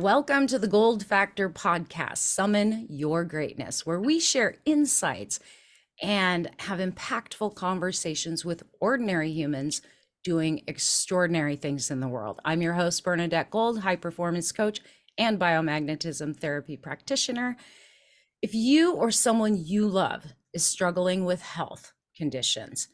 Welcome to the Gold Factor podcast, Summon Your Greatness, where we share insights and have impactful conversations with ordinary humans doing extraordinary things in the world. I'm your host, Bernadette Gold, high performance coach and biomagnetism therapy practitioner. If you or someone you love is struggling with health conditions,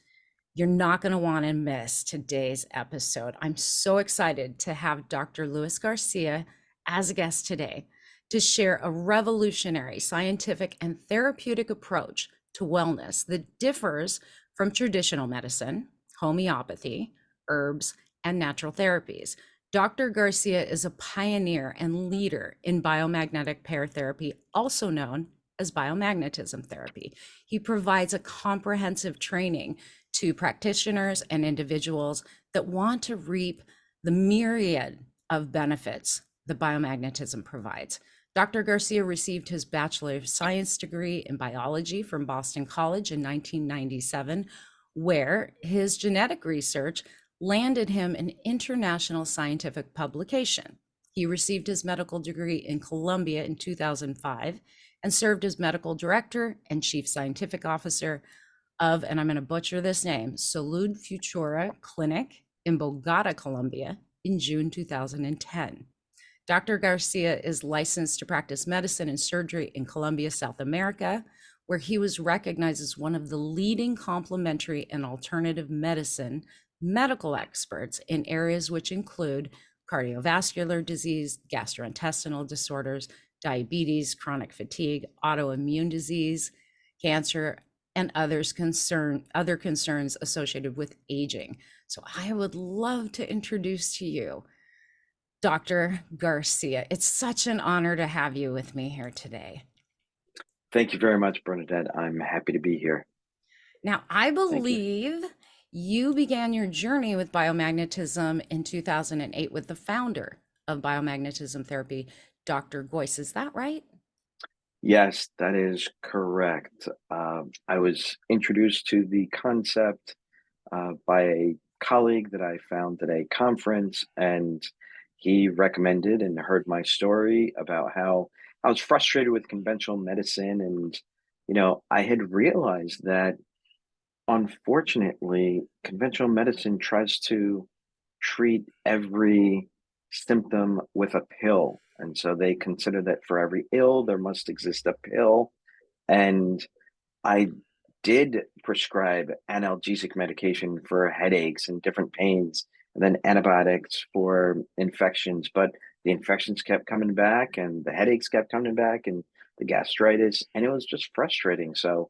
you're not going to want to miss today's episode. I'm so excited to have Dr. Luis Garcia as a guest today to share a revolutionary scientific and therapeutic approach to wellness that differs from traditional medicine, homeopathy, herbs, and natural therapies. Dr. Garcia is a pioneer and leader in biomagnetic pair therapy, also known as biomagnetism therapy. He provides a comprehensive training to practitioners and individuals that want to reap the myriad of benefits that biomagnetism provides. Dr. Garcia received his Bachelor of Science degree in biology from Boston College in 1997, where his genetic research landed him an international scientific publication. He received his medical degree in Columbia in 2005 and served as medical director and chief scientific officer of, and I'm going to butcher this name, Salud Futura Clinic in Bogota, Colombia in June 2010. Dr. Garcia is licensed to practice medicine and surgery in Colombia, South America, where he was recognized as one of the leading complementary and alternative medicine medical experts in areas which include cardiovascular disease, gastrointestinal disorders, diabetes, chronic fatigue, autoimmune disease, cancer, and other concerns associated with aging. So I would love to introduce to you Dr. Garcia. It's such an honor to have you with me here today. Thank you very much, Bernadette. I'm happy to be here. Now, I Thank you. believe you began your journey with biomagnetism in 2008 with the founder of biomagnetism therapy, Dr. Goyce. Is that right? Yes, that is correct. I was introduced to the concept by a colleague that I found at a conference, and he recommended and heard my story about how I was frustrated with conventional medicine. And, I had realized that unfortunately, conventional medicine tries to treat every symptom with a pill. And so they consider that for every ill, there must exist a pill. And I did prescribe analgesic medication for headaches and different pains, and then antibiotics for infections. But the infections kept coming back, and the headaches kept coming back, and the gastritis, and it was just frustrating. So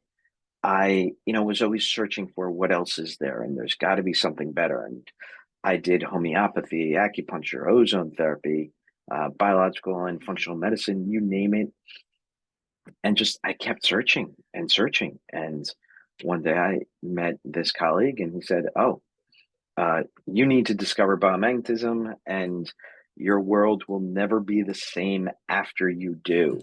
I, was always searching for what else is there, and there's got to be something better. And I did homeopathy, acupuncture, ozone therapy, biological and functional medicine, you name it. And just I kept searching and searching. And one day I met this colleague, and he said, "Oh, you need to discover biomagnetism, and your world will never be the same after you do."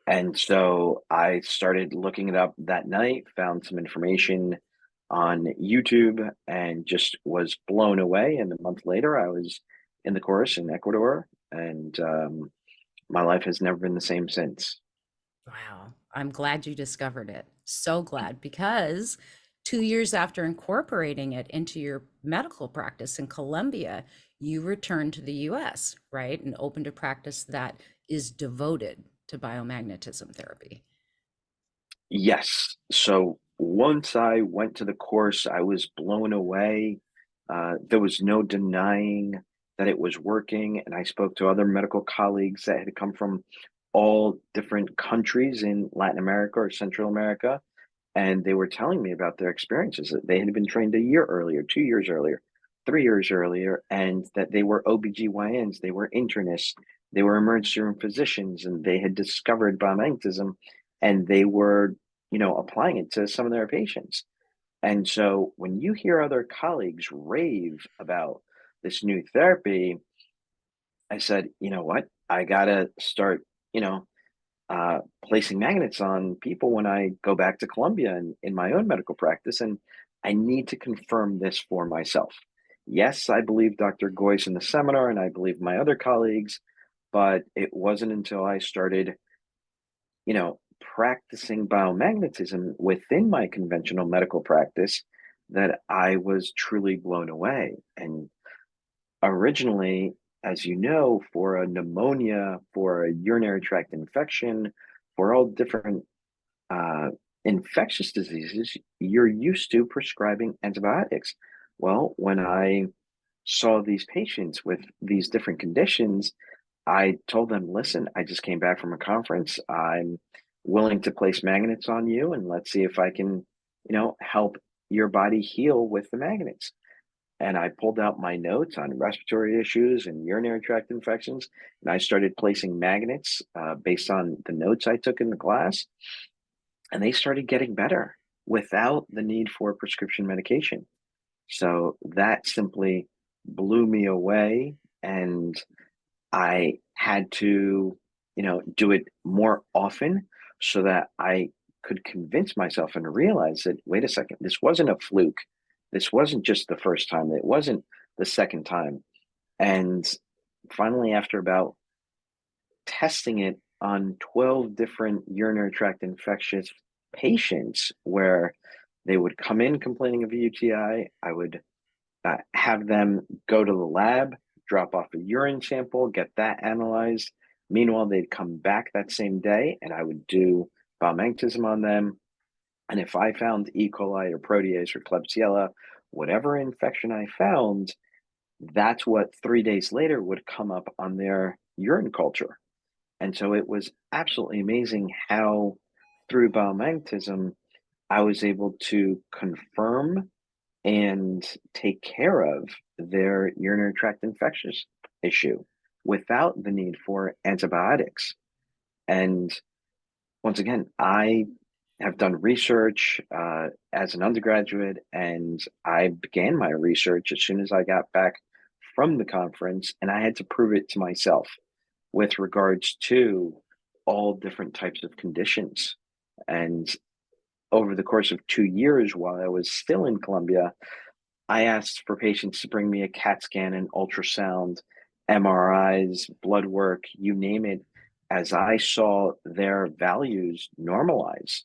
And so I started looking it up that night, found some information on YouTube, and just was blown away. And a month later, I was in the course in Ecuador, and my life has never been the same since. Wow, I'm glad you discovered it. So glad, because 2 years after incorporating it into your medical practice in Colombia, you returned to the US, right? And opened a practice that is devoted to biomagnetism therapy. Yes. So once I went to the course, I was blown away. There was no denying that it was working. And I spoke to other medical colleagues that had come from all different countries in Latin America or Central America. And they were telling me about their experiences that they had been trained a year earlier, 2 years earlier, 3 years earlier, and that they were OBGYNs, they were internists, they were emergency room physicians, and they had discovered biomagnetism, and they were, applying it to some of their patients. And so when you hear other colleagues rave about this new therapy, I said, you know what? I gotta start, placing magnets on people when I go back to Colombia and in my own medical practice, and I need to confirm this for myself. Yes, I believe Dr. Goyce in the seminar, and I believe my other colleagues, But it wasn't until I started, practicing biomagnetism within my conventional medical practice that I was truly blown away. And originally, as you know, for a pneumonia, for a urinary tract infection, for all different uh, infectious diseases, you're used to prescribing antibiotics. Well, when I saw these patients with these different conditions, I told them, listen, I just came back from a conference. I'm willing to place magnets on you, and let's see if I can, help your body heal with the magnets. And I pulled out my notes on respiratory issues and urinary tract infections, and I started placing magnets based on the notes I took in the class, and they started getting better without the need for prescription medication. So that simply blew me away, and I had to, do it more often so that I could convince myself and realize that, wait a second, this wasn't a fluke. This wasn't just the first time. It wasn't the second time. And finally, after about testing it on 12 different urinary tract infectious patients where they would come in complaining of a UTI, I would have them go to the lab, drop off a urine sample, get that analyzed. Meanwhile, they'd come back that same day and I would do biomagnetism on them. And if I found E. coli or protease or Klebsiella, whatever infection I found, that's what 3 days later would come up on their urine culture. And so it was absolutely amazing how through biomagnetism, I was able to confirm and take care of their urinary tract infectious issue without the need for antibiotics. And once again, I have done research as an undergraduate, and I began my research as soon as I got back from the conference, and I had to prove it to myself with regards to all different types of conditions. And over the course of 2 years, while I was still in Columbia, I asked for patients to bring me a CAT scan and ultrasound, MRIs, blood work, you name it, as I saw their values normalize.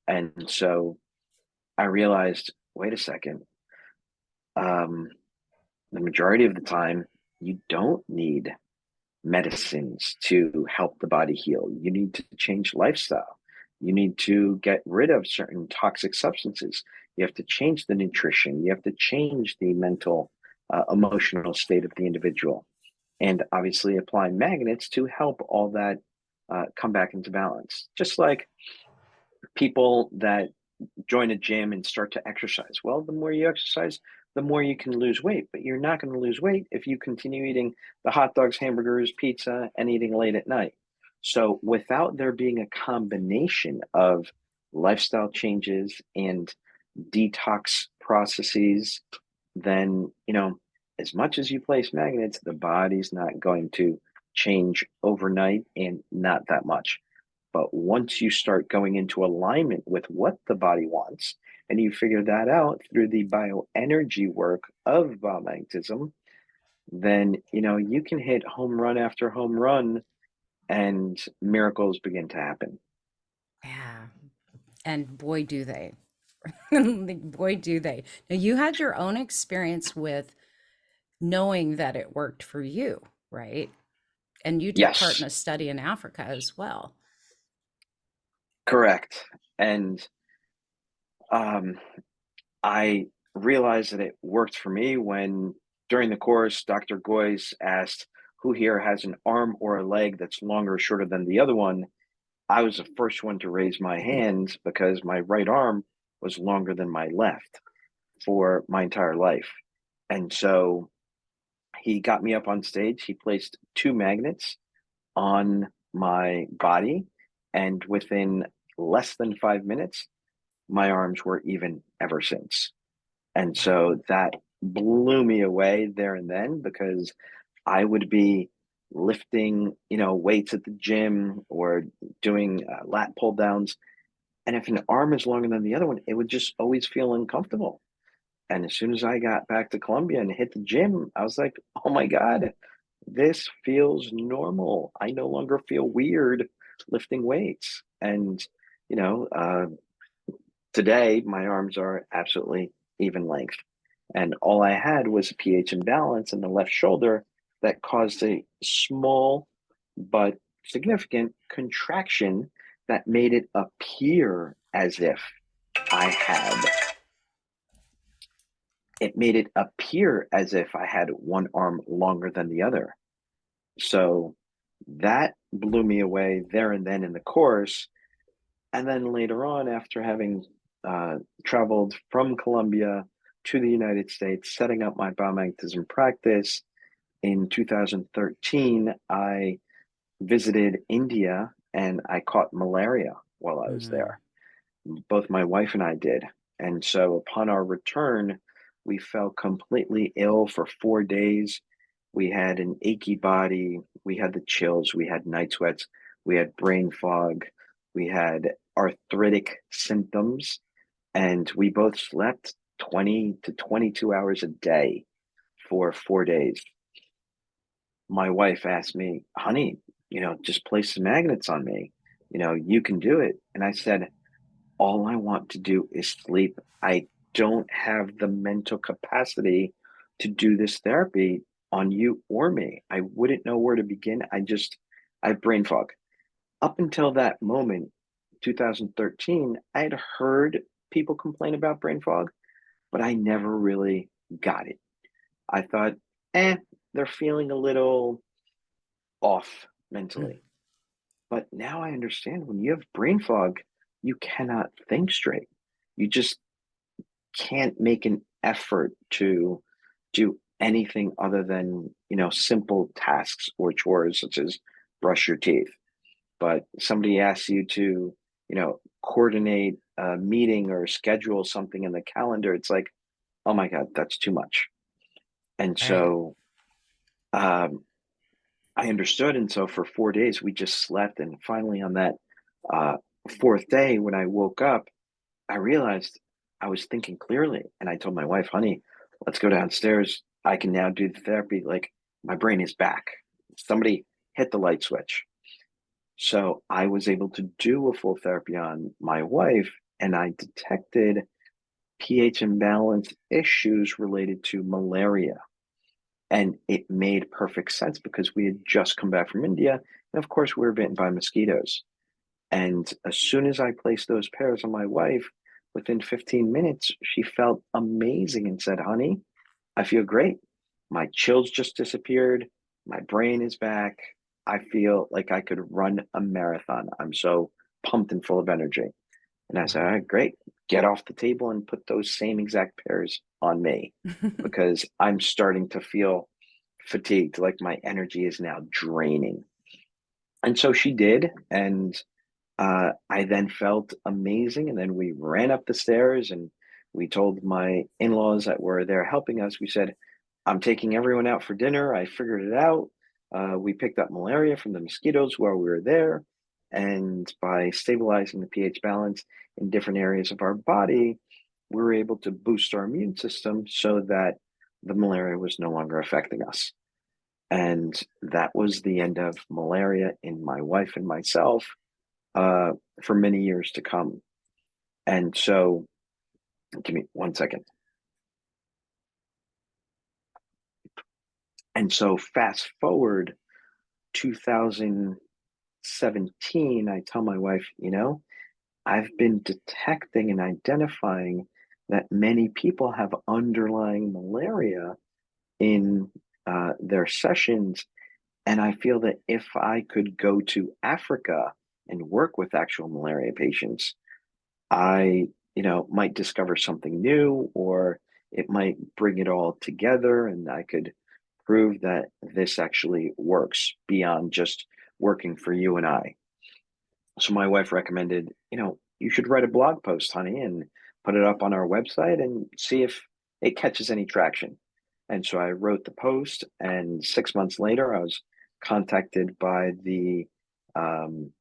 And so I realized, wait a second, um, the majority of the time, you don't need medicines to help the body heal. You need to change lifestyle. You need to get rid of certain toxic substances. You have to change the nutrition. You have to change the mental, emotional state of the individual. And obviously, apply magnets to help all that come back into balance. Just like people that join a gym and start to exercise. Well, the more you exercise, the more you can lose weight, but you're not going to lose weight if you continue eating the hot dogs, hamburgers, pizza, and eating late at night. So, without there being a combination of lifestyle changes and detox processes, then, as much as you place magnets, the body's not going to change overnight and not that much. But once you start going into alignment with what the body wants, and you figure that out through the bioenergy work of biomagnetism, then you can hit home run after home run and miracles begin to happen. Yeah. And boy, do they. Boy, do they. Now, you had your own experience with knowing that it worked for you, right? And you took part in Yes, a study in Africa as well. correct. And um, I realized that it worked for me when during the course, Dr. Goyce asked who here has an arm or a leg that's longer or shorter than the other one. I was the first one to raise my hand because my right arm was longer than my left for my entire life. And so he got me up on stage. He placed two magnets on my body. And within less than 5 minutes, my arms were even ever since. And Wow. so that blew me away there and then because I would be lifting, weights at the gym or doing lat pull downs. And if an arm is longer than the other one, it would just always feel uncomfortable. And as soon as I got back to Columbia and hit the gym, I was like, oh my God, this feels normal. I no longer feel weird lifting weights. And, you know, today my arms are absolutely even length. And all I had was a pH imbalance in the left shoulder that caused a small but significant contraction that made it appear as if I had one arm longer than the other. So that blew me away there and then in the course. And then later on, after having traveled from Colombia to the United States, setting up my biomagnetism practice in 2013, I visited India and I caught malaria while I was Mm, there. Both my wife and I did. And so upon our return, we felt completely ill for 4 days. We had an achy body, we had the chills, we had night sweats, we had brain fog, we had arthritic symptoms, and we both slept 20 to 22 hours a day for 4 days. My wife asked me, honey, just place some magnets on me. You can do it. And I said, all I want to do is sleep. I don't have the mental capacity to do this therapy on you or me. I wouldn't know where to begin. I have brain fog. Up until that moment, 2013, I had heard people complain about brain fog, but I never really got it. I thought, they're feeling a little off mm, mentally. But now I understand when you have brain fog, you cannot think straight. You just can't make an effort to do anything other than, simple tasks or chores such as brush your teeth. But somebody asks you to, coordinate a meeting or schedule something in the calendar, it's like, oh my God, that's too much. And right. so um, I understood. And so for 4 days, we just slept. And finally, on that uh, fourth day, when I woke up, I realized I was thinking clearly. And I told my wife, honey, let's go downstairs. I can now do the therapy. Like my brain is back. Somebody hit the light switch. So I was able to do a full therapy on my wife, and I detected pH imbalance issues related to malaria. And it made perfect sense because we had just come back from India. And of course, we were bitten by mosquitoes. And as soon as I placed those pairs on my wife, within 15 minutes, she felt amazing and said, honey, I feel great. My chills just disappeared. My brain is back. I feel like I could run a marathon. I'm so pumped and full of energy. And I said, all Wow. right, great. Get off the table and put those same exact pairs on me because I'm starting to feel fatigued, like my energy is now draining. And so she did. And I then felt amazing. And then we ran up the stairs and we told my in laws that were there helping us, we said, I'm taking everyone out for dinner. I figured it out. We picked up malaria from the mosquitoes while we were there. And by stabilizing the pH balance in different areas of our body, we were able to boost our immune system so that the malaria was no longer affecting us. And that was the end of malaria in my wife and myself uh, for many years to come. And so, give me 1 second. And so, fast forward 2017, I tell my wife, I've been detecting and identifying that many people have underlying malaria in their sessions. And I feel that if I could go to Africa and work with actual malaria patients, I, might discover something new, or it might bring it all together and I could prove that this actually works beyond just working for you and I. So my wife recommended, you should write a blog post, honey, and put it up on our website and see if it catches any traction. And so I wrote the post, and 6 months later, I was contacted by the um,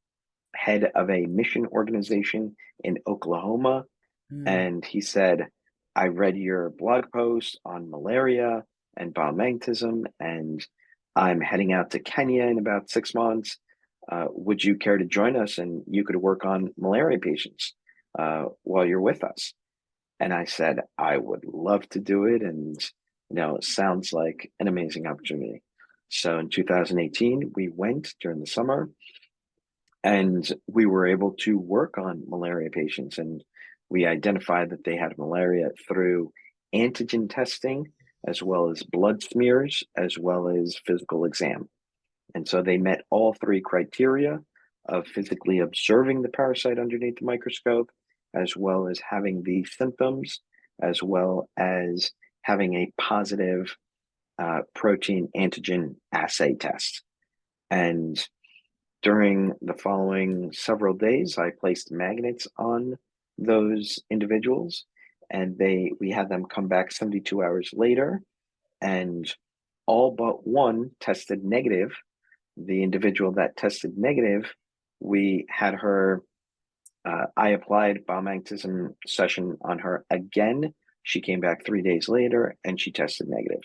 head of a mission organization in Oklahoma. Mm, And he said, I read your blog post on malaria and biomagnetism, and I'm heading out to Kenya in about 6 months. Would you care to join us? And you could work on malaria patients while you're with us. And I said, I would love to do it. And, it sounds like an amazing opportunity. So in 2018, we went during the summer and we were able to work on malaria patients. And we identified that they had malaria through antigen testing, as well as blood smears, as well as physical exam. And so they met all three criteria of physically observing the parasite underneath the microscope, as well as having the symptoms, as well as having a positive protein antigen assay test. And during the following several days, I placed magnets on those individuals, and we had them come back 72 hours later, and all but one tested negative. The individual that tested negative, we had her, I applied biomagnetism session on her again. She came back 3 days later and she tested negative.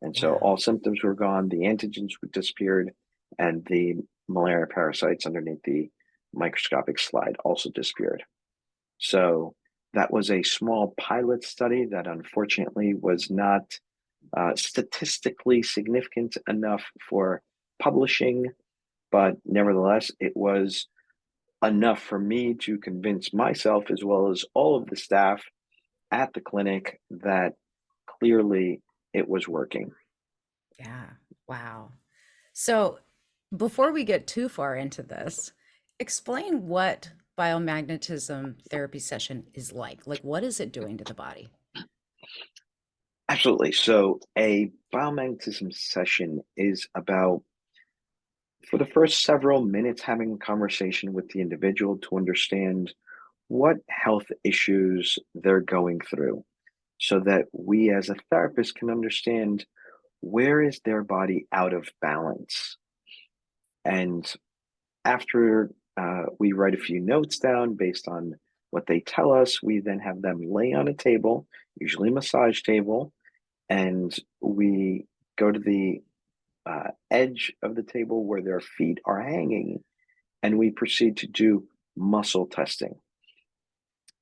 And so Wow. all symptoms were gone, the antigens disappeared, and the malaria parasites underneath the microscopic slide also disappeared. So that was a small pilot study that unfortunately was not statistically significant enough for publishing, but nevertheless, it was enough for me to convince myself, as well as all of the staff at the clinic, that clearly it was working. Yeah. Wow. So before we get too far into this, explain what biomagnetism therapy session is like. Like, what is it doing to the body? Absolutely. So, a biomagnetism session is about, for the first several minutes, having a conversation with the individual to understand what health issues they're going through, so that we as a therapist can understand where is their body out of balance. And after we write a few notes down based on what they tell us, we then have them lay on a table, usually a massage table, and we go to the edge of the table where their feet are hanging, and we proceed to do muscle testing.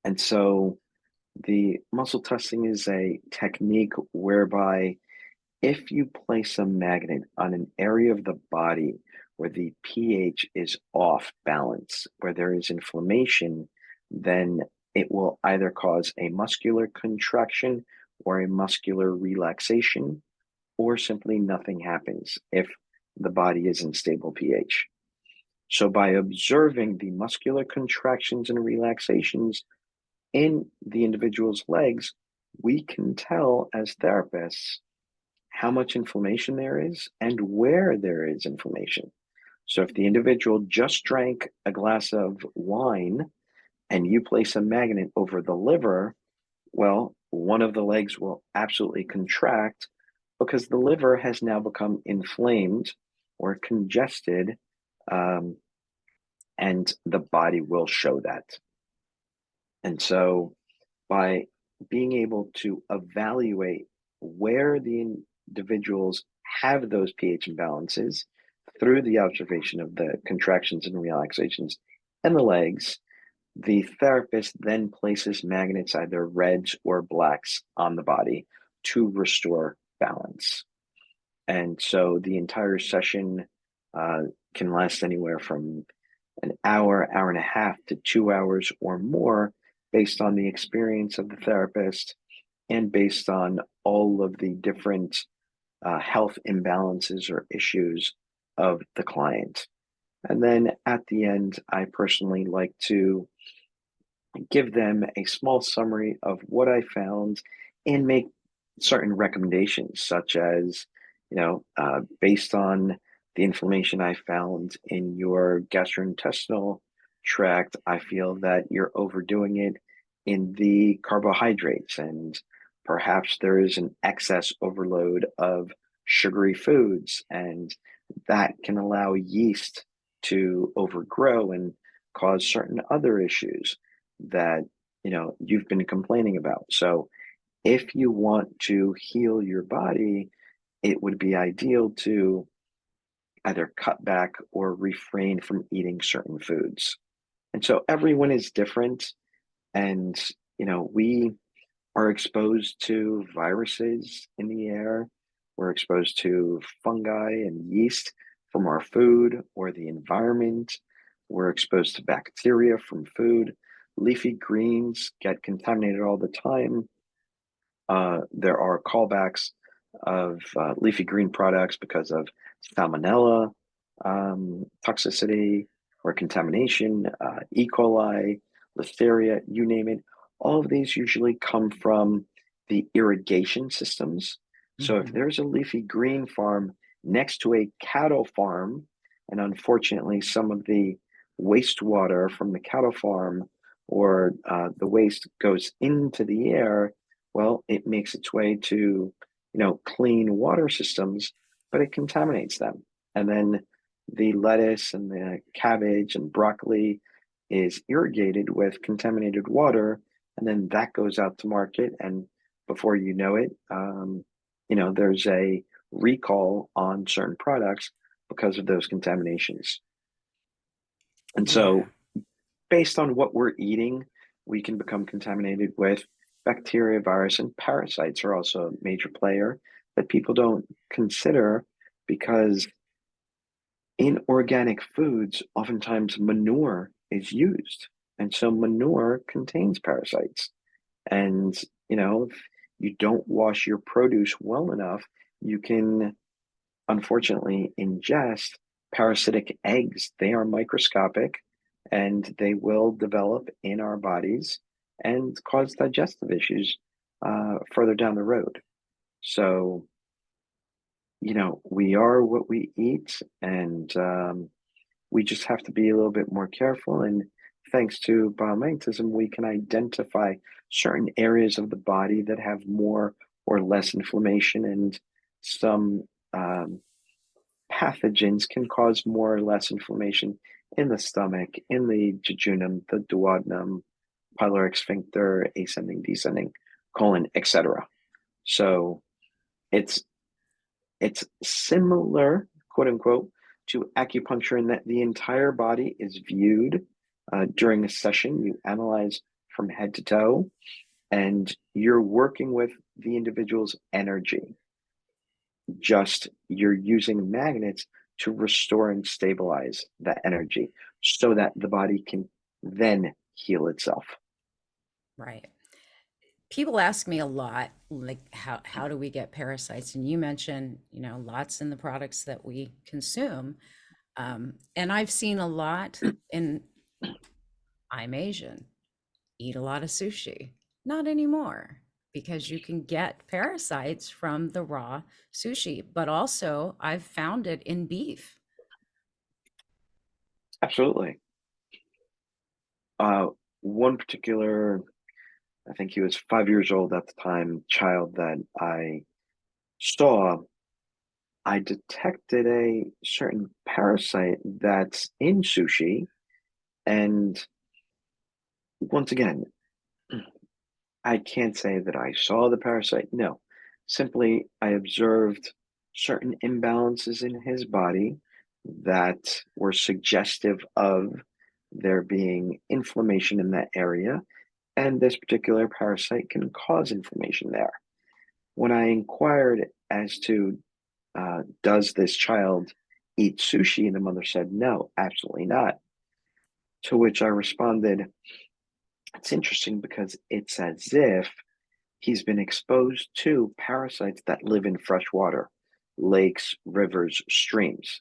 And so the muscle testing is a technique whereby if you place a magnet on an area of the body where the pH is off balance, where there is inflammation, then it will either cause a muscular contraction or a muscular relaxation, or simply nothing happens if the body is in stable pH. So, by observing the muscular contractions and relaxations in the individual's legs, we can tell as therapists how much inflammation there is and where there is inflammation. So if the individual just drank a glass of wine and you place a magnet over the liver, well, one of the legs will absolutely contract because the liver has now become inflamed or congested, um, and the body will show that. And so by being able to evaluate where the individuals have those pH imbalances through the observation of the contractions and relaxations and the legs, the therapist then places magnets, either reds or blacks, on the body to restore balance. And so the entire session uh, can last anywhere from an hour, hour and a half to 2 hours or more, based on the experience of the therapist and based on all of the different health imbalances or issues of the client. And then at the end, I personally like to give them a small summary of what I found and make certain recommendations, such as, based on the inflammation I found in your gastrointestinal tract, I feel that you're overdoing it in the carbohydrates, and perhaps there is an excess overload of sugary foods, and that can allow yeast to overgrow and cause certain other issues that you've been complaining about. So if you want to heal your body, it would be ideal to either cut back or refrain from eating certain foods. And so everyone is different. And, we are exposed to viruses in the air. We're exposed to fungi and yeast from our food or the environment. We're exposed to bacteria from food. Leafy greens get contaminated all the time. There are callbacks of leafy green products because of salmonella toxicity or contamination, E. coli, listeria, you name it. All of these usually come from the irrigation systems. So if Mhm. there's a leafy green farm next to a cattle farm, and unfortunately some of the wastewater from the cattle farm or the waste goes into the air, well, it makes its way to, clean water systems, but it contaminates them. And then the lettuce and the cabbage and broccoli is irrigated with contaminated water, and then that goes out to market. And before you know it, there's a recall on certain products because of those contaminations. And Yeah. so based on what we're eating, we can become contaminated with bacteria, virus, and parasites are also a major player that people don't consider because in organic foods, oftentimes manure is used. And so manure contains parasites. And, if you don't wash your produce well enough, you can unfortunately ingest parasitic eggs. They are microscopic and they will develop in our bodies and cause digestive issues further down the road. So, we are what we eat, and we just have to be a little bit more careful. And thanks to biomagnetism, we can identify certain areas of the body that have more or less inflammation, and some um, pathogens can cause more or less inflammation in the stomach, in the jejunum, the duodenum, pyloric sphincter, ascending, descending, colon, etc. So it's it's similar, quote unquote, to acupuncture in that the entire body is viewed during a session. You analyze from head to toe, and you're working with the individual's energy. Just you're using magnets to restore and stabilize that energy so that the body can then heal itself. Right. People ask me a lot, like how do we get parasites? And you mentioned, lots in the products that we consume. And I've seen a lot in I'm Asian, eat a lot of sushi. Not anymore because you can get parasites from the raw sushi, but also I've found it in beef. Absolutely. One particular, I think he was 5 years old at the time, child that I saw, I detected a certain parasite that's in sushi. And once again, I can't say that I saw the parasite. No, simply I observed certain imbalances in his body that were suggestive of there being inflammation in that area. And this particular parasite can cause inflammation there. When I inquired as to does this child eat sushi, and the mother said, no, absolutely not. To which I responded, it's interesting because it's as if he's been exposed to parasites that live in fresh water, lakes, rivers, streams.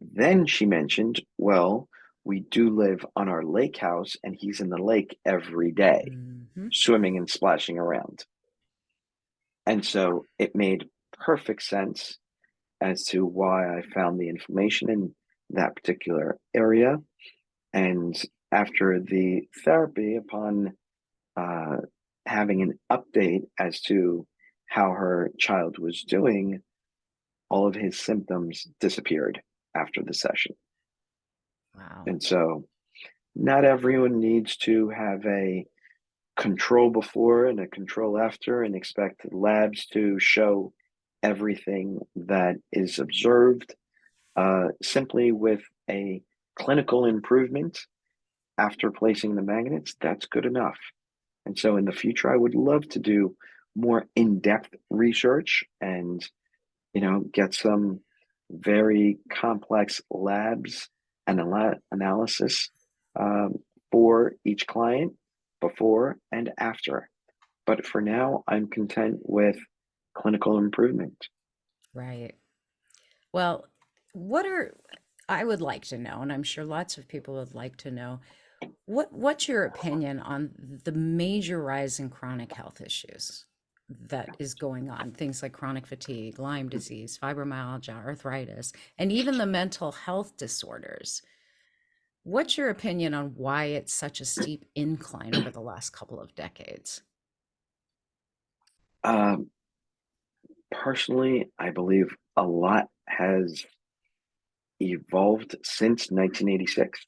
Then she mentioned, well, we do live on our lake house, and he's in the lake every day, Mhm. swimming and splashing around. And so it made perfect sense as to why I found the inflammation in that particular area. And after the therapy, upon uh, having an update as to how her child was doing, all of his symptoms disappeared after the session. Wow. And so, not everyone needs to have a control before and a control after and expect labs to show everything that is observed. simply with a clinical improvement after placing the magnets, that's good enough. And so in the future, I would love to do more in-depth research and, get some very complex labs and analysis um, for each client before and after. But for now, I'm content with clinical improvement. Right. Well, what are I would like to know, and I'm sure lots of people would like to know, what's your opinion on the major rise in chronic health issues that is going on? Things like chronic fatigue, Lyme disease, fibromyalgia, arthritis, and even the mental health disorders. What's your opinion on why it's such a steep incline over the last couple of decades? Um, Personally, I believe a lot has evolved since 1986.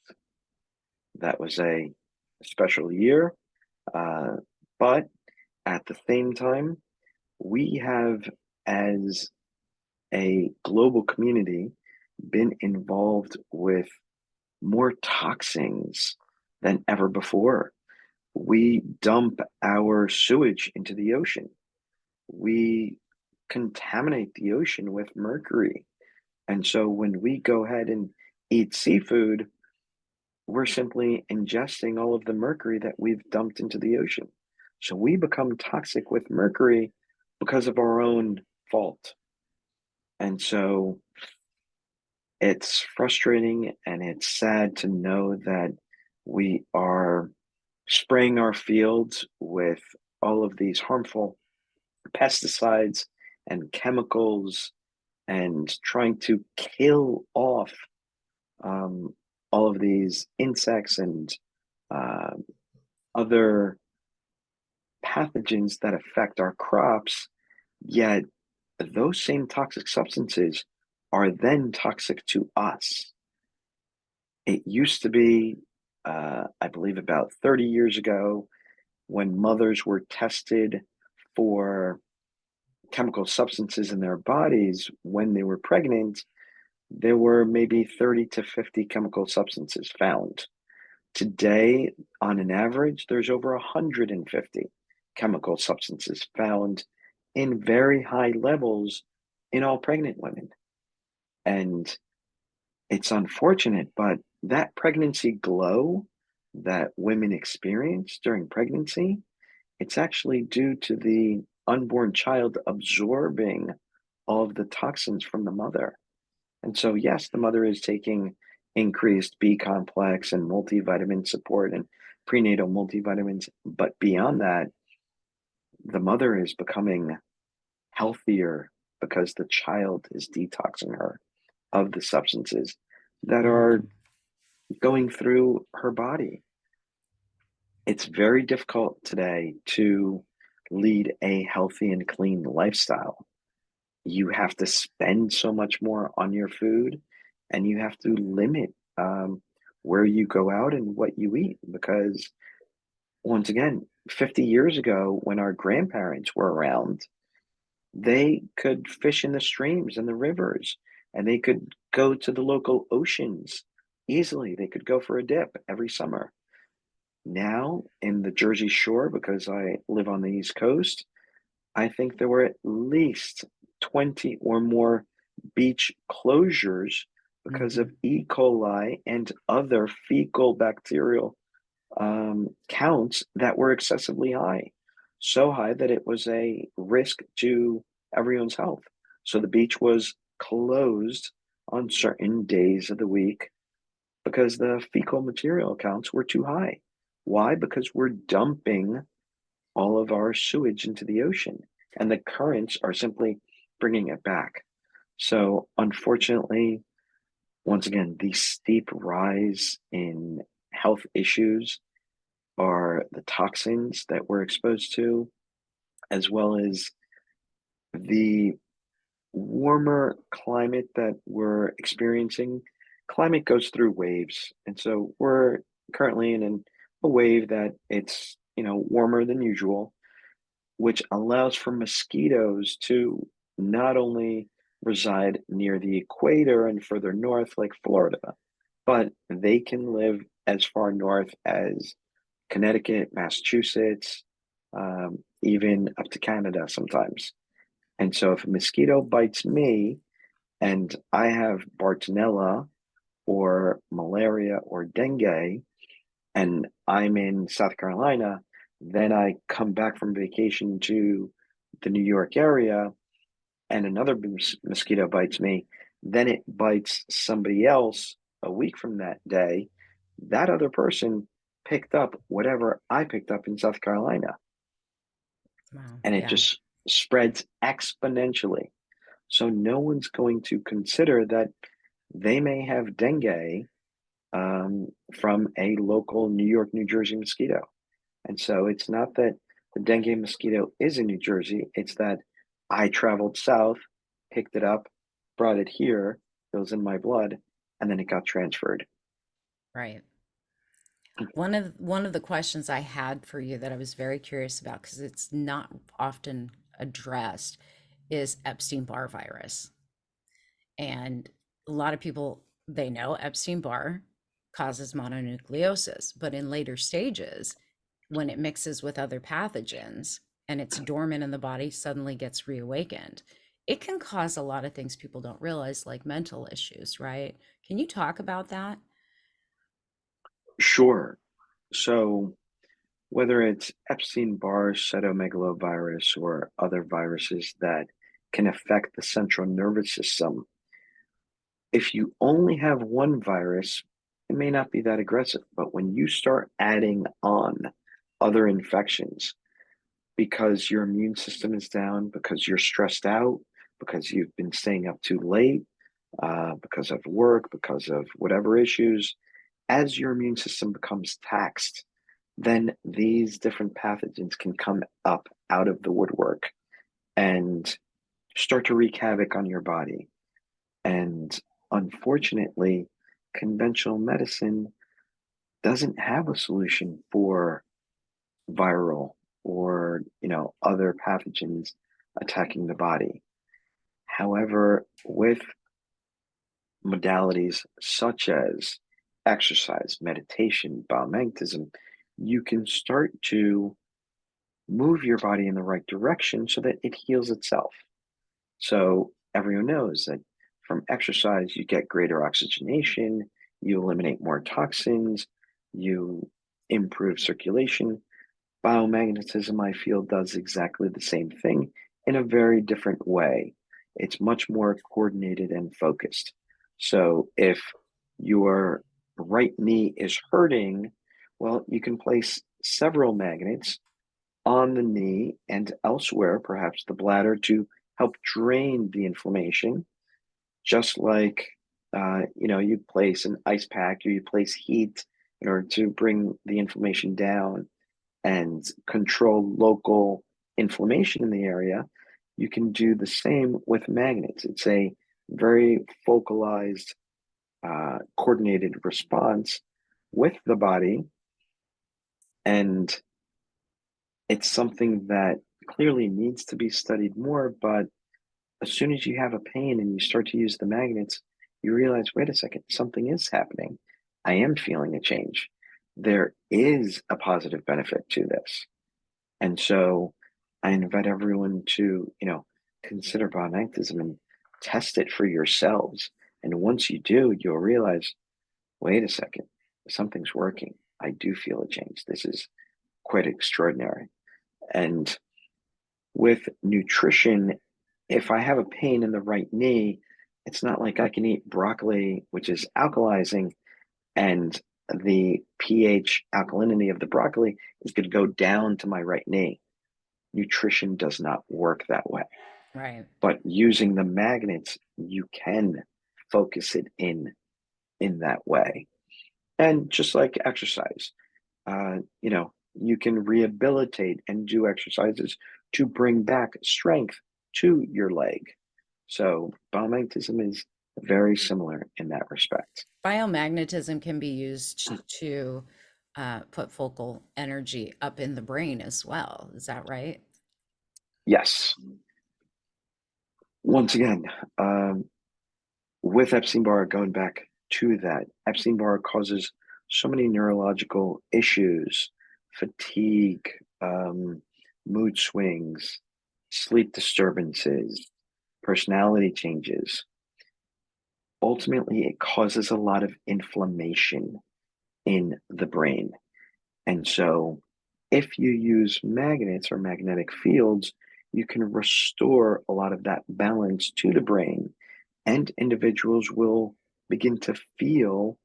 That was a special year, uh, but at the same time, we have, as a global community, been involved with more toxins than ever before. We dump our sewage into the ocean. We contaminate the ocean with mercury. And so when we go ahead and eat seafood, we're simply ingesting all of the mercury that we've dumped into the ocean. So we become toxic with mercury because of our own fault. And so it's frustrating and it's sad to know that we are spraying our fields with all of these harmful pesticides and chemicals and trying to kill off um, all of these insects and uh, other pathogens that affect our crops, yet those same toxic substances are then toxic to us. It used to be, I believe, about 30 years ago, when mothers were tested for chemical substances in their bodies when they were pregnant, there were maybe 30 to 50 chemical substances found. Today, on an average, there's over 150 chemical substances found in very high levels in all pregnant women. And it's unfortunate, but that pregnancy glow that women experience during pregnancy, it's actually due to the unborn child absorbing all of the toxins from the mother. And so, yes, the mother is taking increased B complex and multivitamin support and prenatal multivitamins. But beyond that, the mother is becoming healthier because the child is detoxing her of the substances that are Mhm. going through her body. It's very difficult today to lead a healthy and clean lifestyle. You have to spend so much more on your food and you have to limit where you go out and what you eat because once again 50 years ago when our grandparents were around, they could fish in the streams and the rivers and they could go to the local oceans easily. They could go for a dip every summer. Now in the Jersey Shore, because I live on the East Coast, I think there were at least 20 or more beach closures because of Mhm. E. coli and other fecal bacterial counts that were excessively high, so high that it was a risk to everyone's health. So the beach was closed on certain days of the week because the fecal material counts were too high. Why? Because we're dumping all of our sewage into the ocean, and the currents are simply bringing it back. So, unfortunately, once again, the steep rise in health issues are the toxins that we're exposed to, as well as the warmer climate that we're experiencing. Climate goes through waves, and so we're currently in a wave that it's warmer than usual, which allows for mosquitoes to not only reside near the equator and further north, like Florida, but they can live as far north as Connecticut, Massachusetts, even up to Canada sometimes. And so if a mosquito bites me and I have Bartonella or malaria or dengue, and I'm in South Carolina, then I come back from vacation to the New York area and another mosquito bites me, then it bites somebody else a week from that day. That other person picked up whatever I picked up in South Carolina, Wow. and it Yeah. just spreads exponentially. So no one's going to consider that they may have dengue from a local New York, New Jersey mosquito. And so it's not that the dengue mosquito is in New Jersey, it's that I traveled south, picked it up, brought it here, it was in my blood, and then it got transferred. Right. One of the questions I had for you that I was very curious about, because it's not often addressed, is Epstein-Barr virus. And a lot of people, they know Epstein-Barr causes mononucleosis, but in later stages, when it mixes with other pathogens and it's dormant in the body, suddenly gets reawakened. It can cause a lot of things people don't realize, like mental issues, right? Can you talk about that? Sure. So whether it's Epstein-Barr cytomegalovirus or other viruses that can affect the central nervous system, if you only have one virus, it may not be that aggressive. But when you start adding on other infections, because your immune system is down, because you're stressed out, because you've been staying up too late, because of work, because of whatever issues, as your immune system becomes taxed, then these different pathogens can come up out of the woodwork and start to wreak havoc on your body. And unfortunately, conventional medicine doesn't have a solution for viral or other pathogens attacking the body. However, with modalities such as exercise, meditation, biomagnetism, you can start to move your body in the right direction so that it heals itself. So everyone knows that from exercise, you get greater oxygenation, you eliminate more toxins, you improve circulation. Biomagnetism, I feel, does exactly the same thing in a very different way. It's much more coordinated and focused. So if your right knee is hurting, well, you can place several magnets on the knee and elsewhere, perhaps the bladder, to help drain the inflammation, just like you place an ice pack or you place heat in order to bring the inflammation down and control local inflammation in the area. You can do the same with magnets. It's a very focalized, coordinated response with the body, and it's something that clearly needs to be studied more. But as soon as you have a pain and you start to use the magnets, you realize, wait a second, something is happening. I am feeling a change. There is a positive benefit to this. And so I invite everyone to, consider biomagnetism and test it for yourselves. And once you do, you'll realize, wait a second, something's working. I do feel a change. This is quite extraordinary. And with nutrition, if I have a pain in the right knee, it's not like I can eat broccoli, which is alkalizing, and the pH alkalinity of the broccoli is going to go down to my right knee. Nutrition does not work that way. Right. But using the magnets, you can focus it in that way. And just like exercise, you can rehabilitate and do exercises to bring back strength to your leg. So biomagnetism is very similar in that respect. Biomagnetism can be used to put focal energy up in the brain as well. Is that right? Yes, Once again, with Epstein-Barr, going back to that, Epstein-Barr causes so many neurological issues, fatigue, mood swings, sleep disturbances, personality changes. Ultimately, it causes a lot of inflammation in the brain. And so, if you use magnets or magnetic fields, you can restore a lot of that balance to the brain, and individuals will begin to feel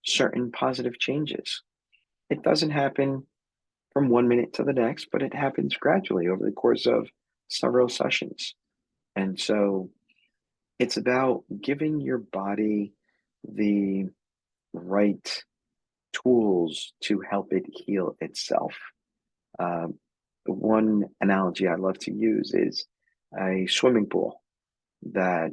certain positive changes. It doesn't happen from 1 minute to the next, but it happens gradually over the course of several sessions. And so, it's about giving your body the right tools to help it heal itself. Um, one analogy I love to use is a swimming pool that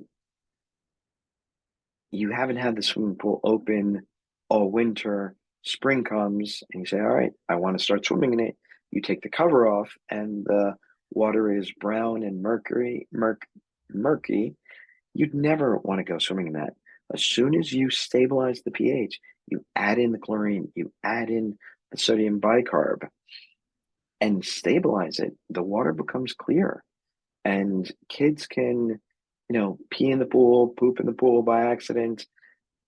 you haven't had the swimming pool open all winter. Spring comes and you say, all right, I want to start swimming in it. You take the cover off and the water is brown and murky. You'd never want to go swimming in that. As soon as you stabilize the pH, you add in the chlorine, you add in the sodium bicarb and stabilize it, the water becomes clear. And kids can, pee in the pool, poop in the pool by accident,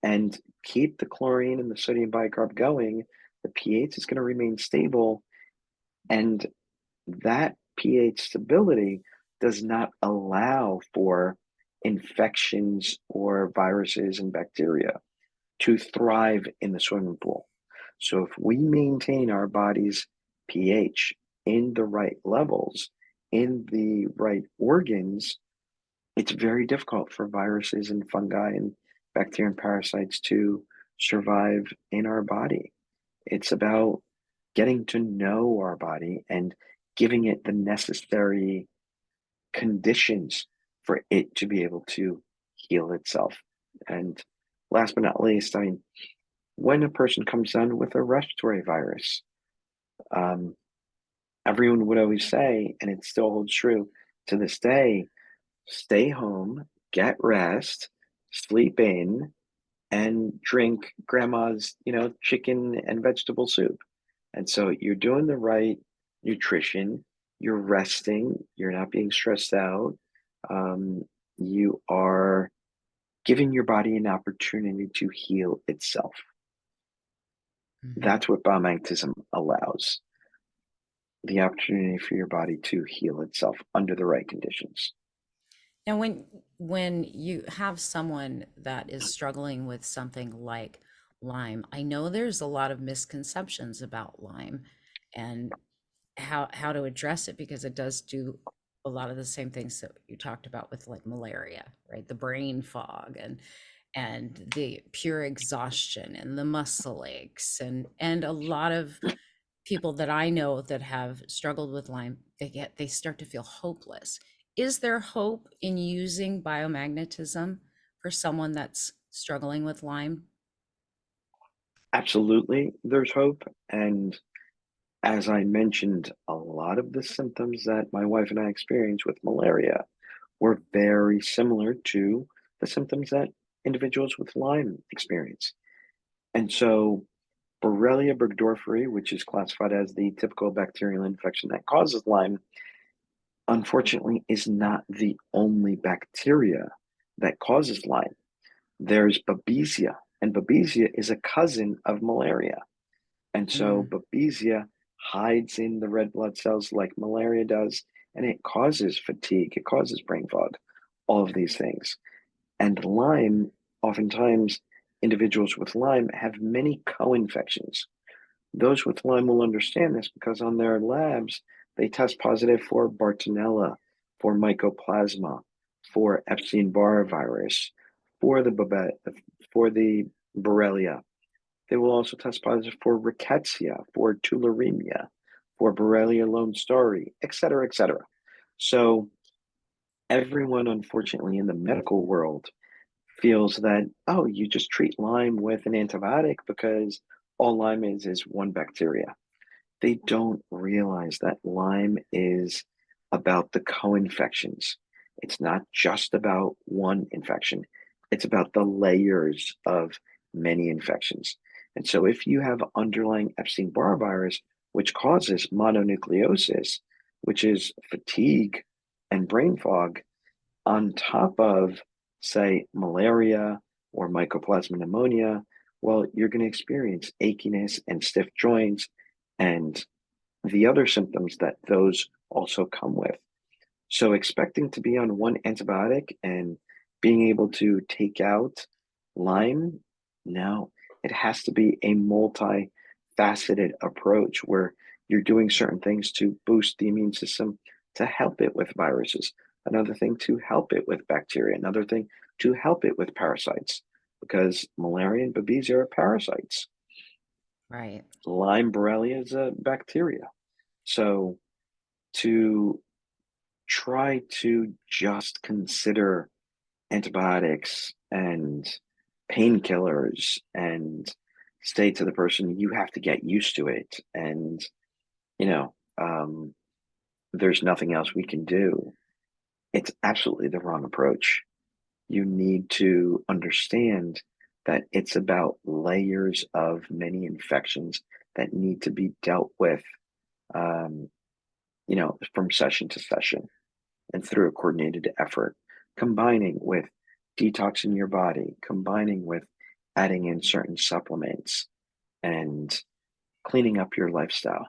and keep the chlorine and the sodium bicarb going. The pH is going to remain stable. And that pH stability does not allow for infections or viruses and bacteria to thrive in the swimming pool. So if we maintain our body's pH in the right levels, in the right organs, it's very difficult for viruses and fungi and bacteria and parasites to survive in our body. It's about getting to know our body and giving it the necessary conditions for it to be able to heal itself. And last but not least, I mean, when a person comes down with a respiratory virus, um, everyone would always say, and it still holds true to this day, stay home, get rest, sleep in, and drink grandma's, chicken and vegetable soup. And so you're doing the right nutrition, you're resting, you're not being stressed out, um, you are giving your body an opportunity to heal itself. Mhm. That's what biomagnetism allows, the opportunity for your body to heal itself under the right conditions. Now, when you have someone that is struggling with something like Lyme, I know there's a lot of misconceptions about Lyme and how to address it because it does do a lot of the same things that you talked about with like malaria, right? The brain fog and the pure exhaustion and the muscle aches and a lot of people that I know that have struggled with Lyme, they start to feel hopeless. Is there hope in using biomagnetism for someone that's struggling with Lyme? Absolutely, there's hope. And as I mentioned, a lot of the symptoms that my wife and I experienced with malaria were very similar to the symptoms that individuals with Lyme experience. And so, Borrelia burgdorferi, which is classified as the typical bacterial infection that causes Lyme, unfortunately is not the only bacteria that causes Lyme. There's Babesia, and Babesia is a cousin of malaria. And so Mm. Babesia hides in the red blood cells like malaria does, and it causes fatigue, it causes brain fog, all of these things. And Lyme, oftentimes, individuals with Lyme have many co-infections. Those with Lyme will understand this because on their labs, they test positive for Bartonella, for Mycoplasma, for Epstein-Barr virus, for the Borrelia. They will also test positive for Rickettsia, for tularemia, for Borrelia lone stari, et cetera, et cetera. So everyone, unfortunately, in the medical world feels that, oh, you just treat Lyme with an antibiotic because all Lyme is one bacteria. They don't realize that Lyme is about the co-infections. It's not just about one infection, it's about the layers of many infections. And so, if you have underlying Epstein Barr virus, which causes mononucleosis, which is fatigue and brain fog, on top of, say, malaria or mycoplasma pneumonia, well, you're going to experience achiness and stiff joints and the other symptoms that those also come with. So, expecting to be on one antibiotic and being able to take out Lyme, no, it has to be a multifaceted approach where you're doing certain things to boost the immune system to help it with viruses, another thing to help it with bacteria, another thing to help it with parasites, because malaria and babesia are parasites. Right. Lyme Borrelia is a bacteria. So, to try to just consider antibiotics and painkillers and say to the person, you have to get used to it. And, you know, there's nothing else we can do. It's absolutely the wrong approach. You need to understand that it's about layers of many infections that need to be dealt with, um, from session to session and through a coordinated effort, combining with detoxing your body, combining with adding in certain supplements and cleaning up your lifestyle.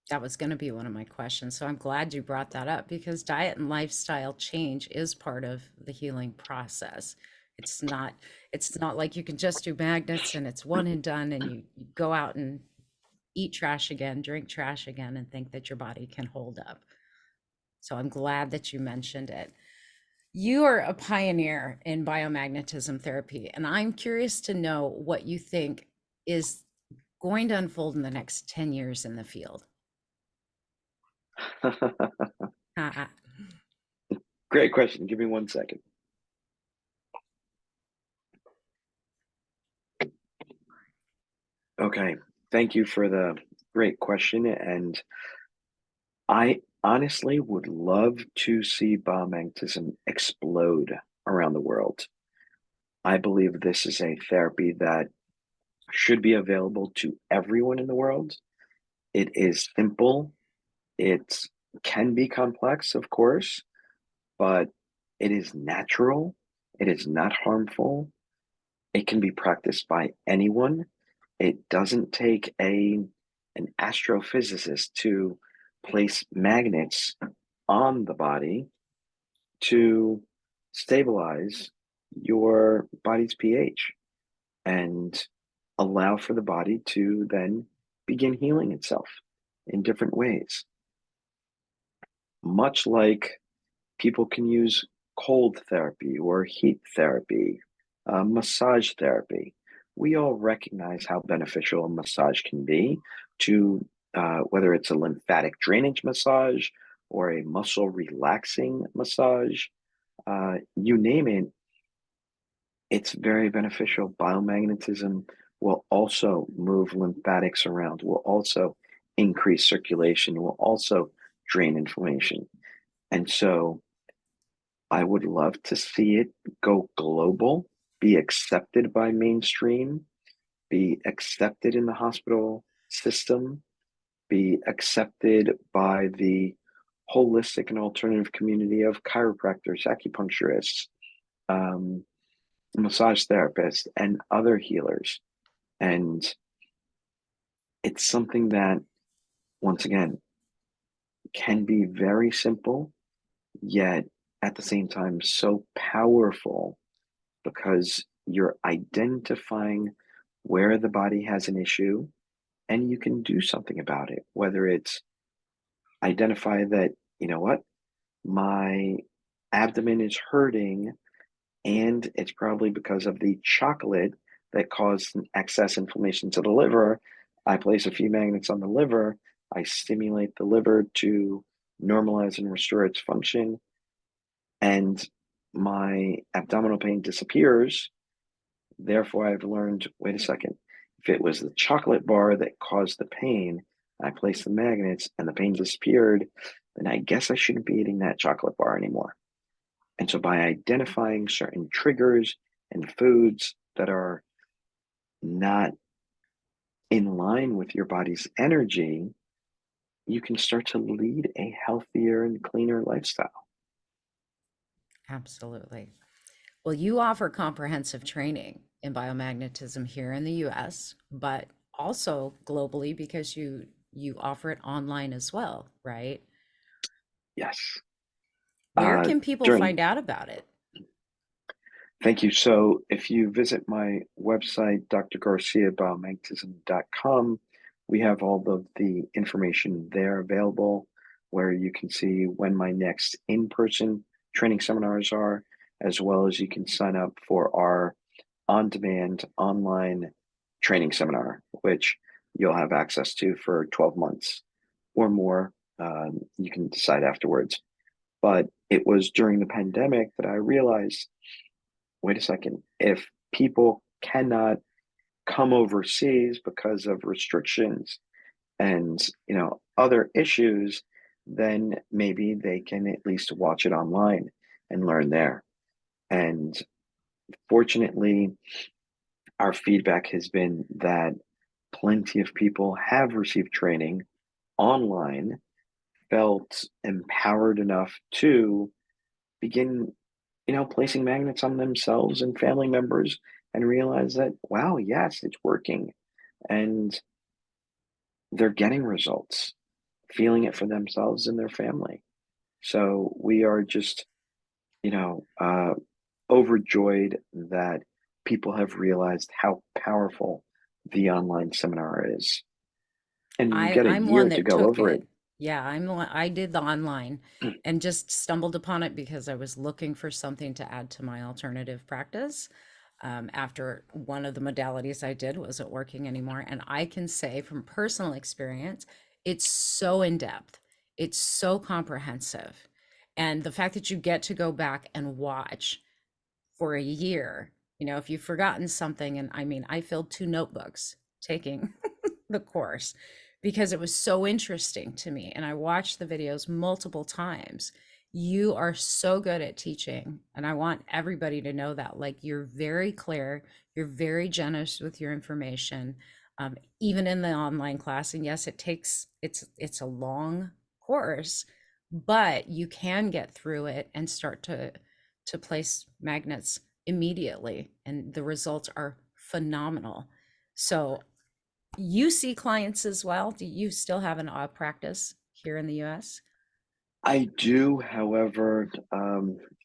That was going to be one of my questions. So I'm glad you brought that up because diet and lifestyle change is part of the healing process. It's not it's not like you can just do magnets and it's one and done and you go out and eat trash again, drink trash again and think that your body can hold up. So I'm glad that you mentioned it. You are a pioneer in biomagnetism therapy, and I'm curious to know what you think is going to unfold in the next 10 years in the field. Uh, Great question. Give me 1 second. Okay. Thank you for the great question. And I honestly would love to see biomagnetism explode around the world. I believe this is a therapy that should be available to everyone in the world. It is simple. It can be complex, of course, but it is natural. It is not harmful. It can be practiced by anyone. It doesn't take an astrophysicist to place magnets on the body to stabilize your body's pH and allow for the body to then begin healing itself in different ways. Much like people can use cold therapy or heat therapy, massage therapy. We all recognize how beneficial a massage can be to whether it's a lymphatic drainage massage or a muscle relaxing massage, you name it, it's very beneficial. Biomagnetism will also move lymphatics around, will also increase circulation, will also drain inflammation. And so I would love to see it go global, be accepted by mainstream, be accepted in the hospital system, be accepted by the holistic and alternative community of chiropractors, acupuncturists, um, massage therapists, and other healers. And it's something that, once again, can be very simple, yet at the same time so powerful because you're identifying where the body has an issue and you can do something about it, whether it's identify that, you know what, my abdomen is hurting and it's probably because of the chocolate that caused an excess inflammation to the liver. I place a few magnets on the liver, I stimulate the liver to normalize and restore its function, and my abdominal pain disappears. Therefore, I've learned, wait a second, if it was the chocolate bar that caused the pain, I placed the magnets and the pain disappeared, then I guess I shouldn't be eating that chocolate bar anymore. And so by identifying certain triggers and foods that are not in line with your body's energy, you can start to lead a healthier and cleaner lifestyle. Absolutely. Well, you offer comprehensive training in biomagnetism here in the US, but also globally because you offer it online as well, right? Yes. Where Uh, can people during find out about it? Thank you. So if you visit my website, drgarciabiomagnetism.com, we have all of the information there available where you can see when my next in-person training seminars are, as well as you can sign up for our on-demand online training seminar, which you'll have access to for 12 months or more. You can decide afterwards. But it was during the pandemic that I realized, wait a second, if people cannot come overseas because of restrictions and other issues, then maybe they can at least watch it online and learn there. And fortunately, our feedback has been that plenty of people have received training online, felt empowered enough to begin placing magnets on themselves and family members and realize that, wow, yes, it's working. And they're getting results, feeling it for themselves and their family. So we are just, you know, uh, overjoyed that people have realized how powerful the online seminar is. And you get a I'm one year to that go took over it. it. Yeah, I did the online and just stumbled upon it because I was looking for something to add to my alternative practice. After one of the modalities I did wasn't working anymore. And I can say from personal experience, it's so in depth, it's so comprehensive. And the fact that you get to go back and watch for a year, if you've forgotten something, and I mean, I filled 2 notebooks taking the course because it was so interesting to me and I watched the videos multiple times. You are so good at teaching and I want everybody to know that, like, you're very clear, you're very generous with your information, even in the online class. And yes, it's a long course, but you can get through it and start to place magnets immediately and the results are phenomenal. So you see clients as well? Do you still have an practice here in the US? I do, however,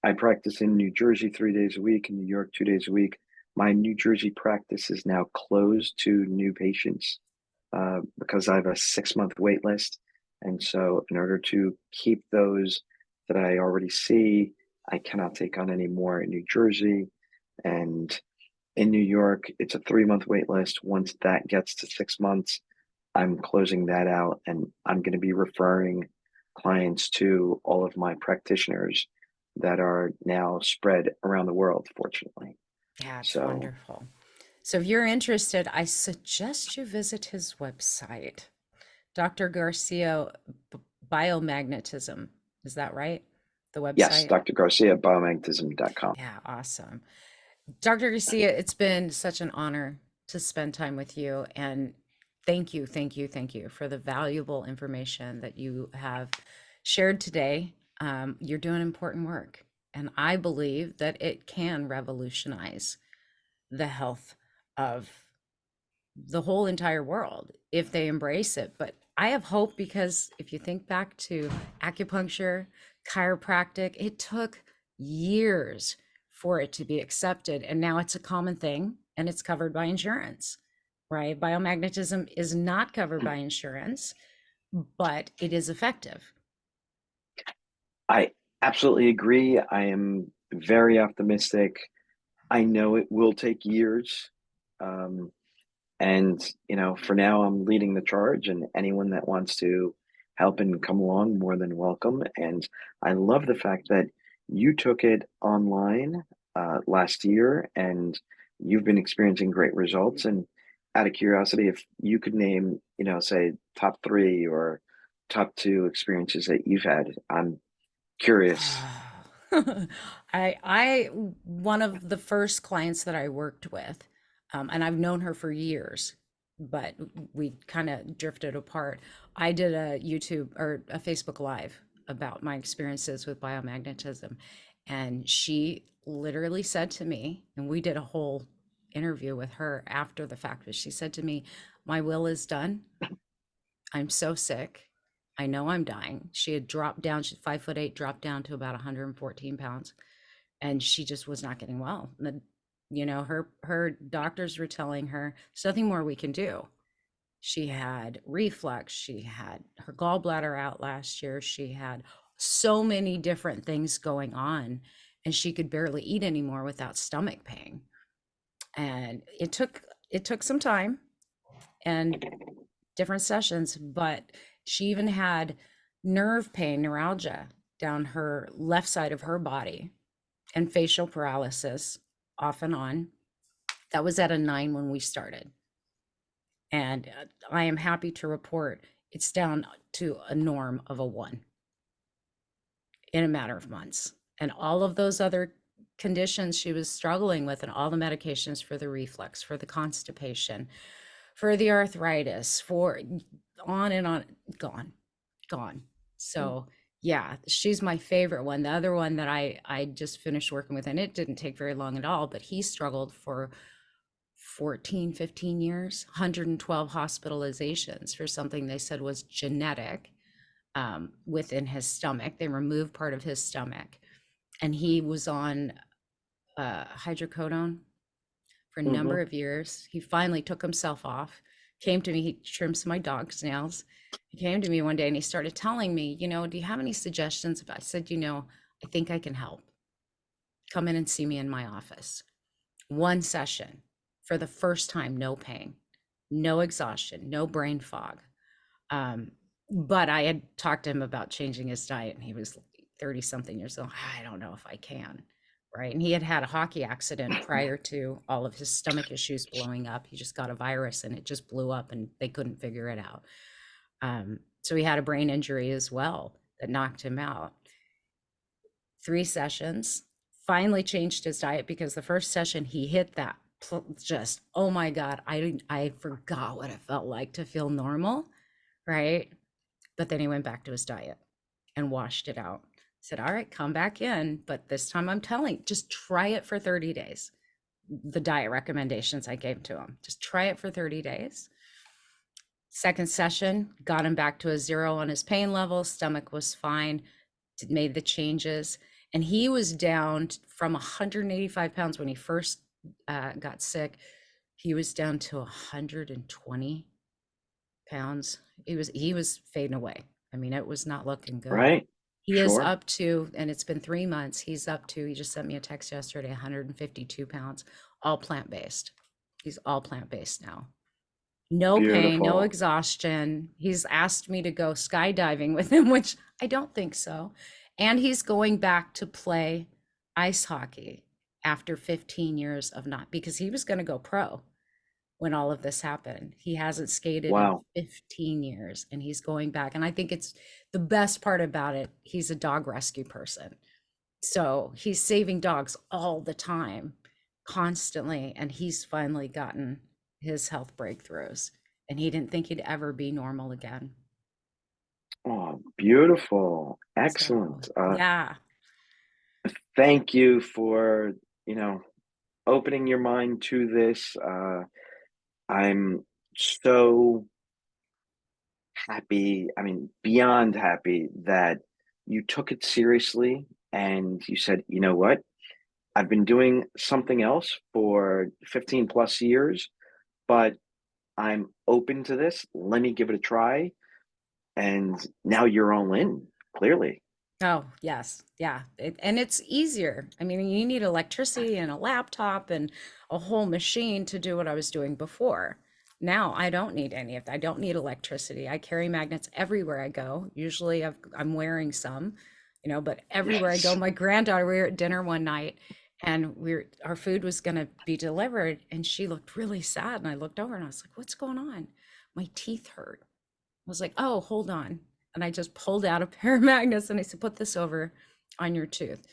I practice in New Jersey 3 days a week, in New York 2 days a week. My New Jersey practice is now closed to new patients because I have a 6 month wait list. And so, in order to keep those that I already see, I cannot take on any more in New Jersey. And in New York, it's a 3 month wait list. Once that gets to 6 months, I'm closing that out and I'm going to be referring clients to all of my practitioners that are now spread around the world, fortunately. Yeah, it's So, wonderful. So if you're interested, I suggest you visit his website, Dr. Garcia Biomagnetism. Is that right? The yes, website? Dr. Garcia, biomagnetism.com. Yeah, awesome. Dr. Garcia, it's been such an honor to spend time with you. And thank you, thank you, thank you for the valuable information that you have shared today. You're doing important work. And I believe that it can revolutionize the health of the whole entire world if they embrace it. But I have hope because if you think back to acupuncture, chiropractic, it took years for it to be accepted. And now it's a common thing and it's covered by insurance, right? Biomagnetism is not covered by insurance, but it is effective. I absolutely agree. I am very optimistic. I know it will take years. Um, And, for now, I'm leading the charge, and anyone that wants to help and come along, more than welcome. And I love the fact that you took it online last year and you've been experiencing great results. And out of curiosity, if you could name, say top three or top two experiences that you've had, I'm curious. I one of the first clients that I worked with, and I've known her for years, but we kind of drifted apart. I did a YouTube or a Facebook Live about my experiences with biomagnetism, and she literally said to me, and we did a whole interview with her after the fact, but she said to me, "My will is done. I'm so sick. I know I'm dying." She had dropped down, she's 5'8", dropped down to about 114 pounds, and she just was not getting well. Her doctors were telling her there's nothing more we can do. She had reflux, she had her gallbladder out last year, she had so many different things going on, and she could barely eat anymore without stomach pain. And it took some time and different sessions, but she even had nerve pain, neuralgia down her left side of her body, and facial paralysis off and on. That was at a 9 when we started. And I am happy to report it's down to a norm of a 1 in a matter of months. And all of those other conditions she was struggling with, and all the medications for the reflux, for the constipation, for the arthritis, for on and on, gone, gone. So yeah, she's my favorite one. The other one that I just finished working with, and it didn't take very long at all, but he struggled for 14, 15 years, 112 hospitalizations for something they said was genetic, within his stomach. They removed part of his stomach, and he was on hydrocodone for a Hmm. number of years. He finally took himself off, came to me, he trims my dog's nails. He came to me one day and he started telling me, do you have any suggestions? I said, I think I can help. Come in and see me in my office. One session for the first time, no pain, no exhaustion, no brain fog. Um, but I had talked to him about changing his diet, and he was 30 something years old. I don't know if I can. Right. And he had had a hockey accident prior to all of his stomach issues blowing up. He just got a virus and it just blew up and they couldn't figure it out. So he had a brain injury as well that knocked him out. 3 sessions, finally changed his diet because the first session he hit that just, oh my God, I forgot what it felt like to feel normal. Right. But then he went back to his diet and washed it out. Said, all right, come back in. But this time I'm telling, just try it for 30 days. The diet recommendations I gave to him, just try it for 30 days. Second session, got him back to a 0 on his pain level. Stomach was fine, made the changes. And he was down from 185 pounds when he first got sick. He was down to 120 pounds. He was fading away. I mean, it was not looking good. Right. He is Sure. up to, and it's been 3 months, he's up to, he just sent me a text yesterday, 152 pounds, all plant-based. He's all plant-based now. No pain, no Beautiful. exhaustion. He's asked me to go skydiving with him, which I don't think so. And he's going back to play ice hockey after 15 years of not, because he was going to go pro when all of this happened. He hasn't skated in Wow. 15 years and he's going back. And I think it's the best part about it. He's a dog rescue person. So he's saving dogs all the time, constantly. And he's finally gotten his health breakthroughs. And he didn't think he'd ever be normal again. Oh, beautiful. So, Excellent. yeah. Thank you for, you know, opening your mind to this. I'm so happy, I mean, beyond happy that you took it seriously and you said, you know what? I've been doing something else for 15 plus years, but I'm open to this. Let me give it a try. And now you're all in, clearly. Oh, yes. Yeah. And it's easier. I mean, you need electricity and a laptop and a whole machine to do what I was doing before. Now I don't need any of that. I don't need electricity. I carry magnets everywhere I go. Usually I'm wearing some, but everywhere I go, Yes. my granddaughter, we were at dinner one night and our food was going to be delivered and she looked really sad. And I looked over and I was like, what's going on? My teeth hurt. I was like, oh, hold on. And I just pulled out a pair of magnets and I said, put this over on your tooth.